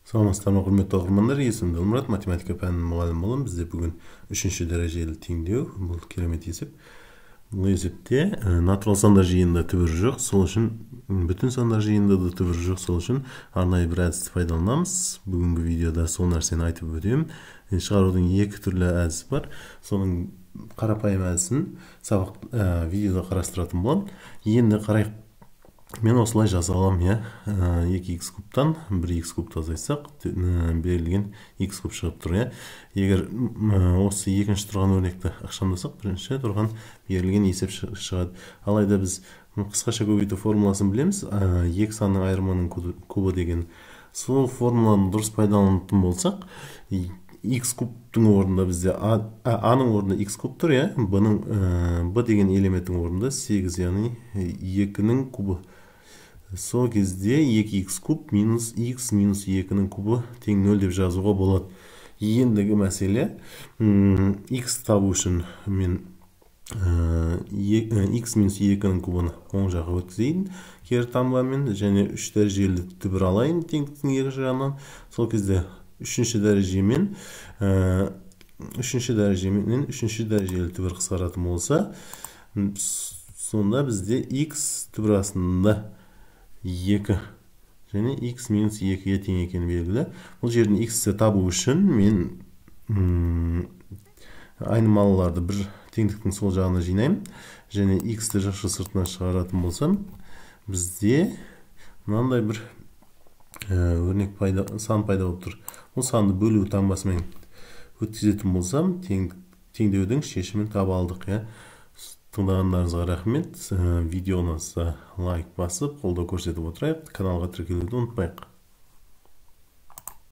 Саламатсыздарбы, құрметті оқырмандар, есімім Дылмұрат, математика пәнінің мұғалімі боламын. Бізде бүгін 3-ші дәрежелі теңдеу, бұл керемет есеп. Бұл есепте натурал сандар жиынында түбірі жоқ, сол үшін бүтін сандар жиынында да түбірі жоқ, сол үшін арнайы бір әдісті пайдаланамыз. Бүгінгі видеода сол нәрсені айтып өтемін. Шығарудың екі түрлі әдісі бар. Соның қарапайым әдісін сабақ видеода қарастыратын боламын. Енді қарайық. Мен осылай жаза аламын, я. 2х кубтан 1х кубты азайтсақ, берілген х куб шығып тұр, я. Егер осы екінші тұрған өрнекті ықшамдасақ, бірінші тұрған берілген есеп шығады. Алайда біз қысқаша көбейту формуласын білеміз. Екі санның айырманың кубы деген. Сол формуланы дұрыс пайдаланатын болсақ, х кубтың орнында бізде аның орнында х куб тұр, я. Б деген элементтің орнында 8, яғни 2-нің кубы. Сол кезде 2х куб минус х минус 2-нің кубы тең 0 деп жазуға болады. Ендігі мәселе, х табу үшін мен х минус 2-нің кубын оң жаққа өткізейін кері таңбамен, және 3 дәрежелі түбір алайын теңдіктің екі жағынан. Сол кезде 3-ші дәрежемен 3-ші дәрежелі түбір қысқаратын болса, сонда бізде х түбір астында 2 және х минус 2-ге тең екені белгілі. Бұл жердің х-ті табу үшін мен айнымалыларды бір теңдіктің сол жағына жинаймын, және х-ті жақшы сыртына шығаратын болсам, бізде мынандай бір өрнек сан пайда болып тұр. Бұл санды бөлу таңбасымен өткізетін болсам, теңдеудің шешімін таба алдық, я. Тыңдағандарыңызға рахмет. Видеоны лайк басып, қолдау көрсетіп отырайық. Каналға тіркелуді ұмытпайық.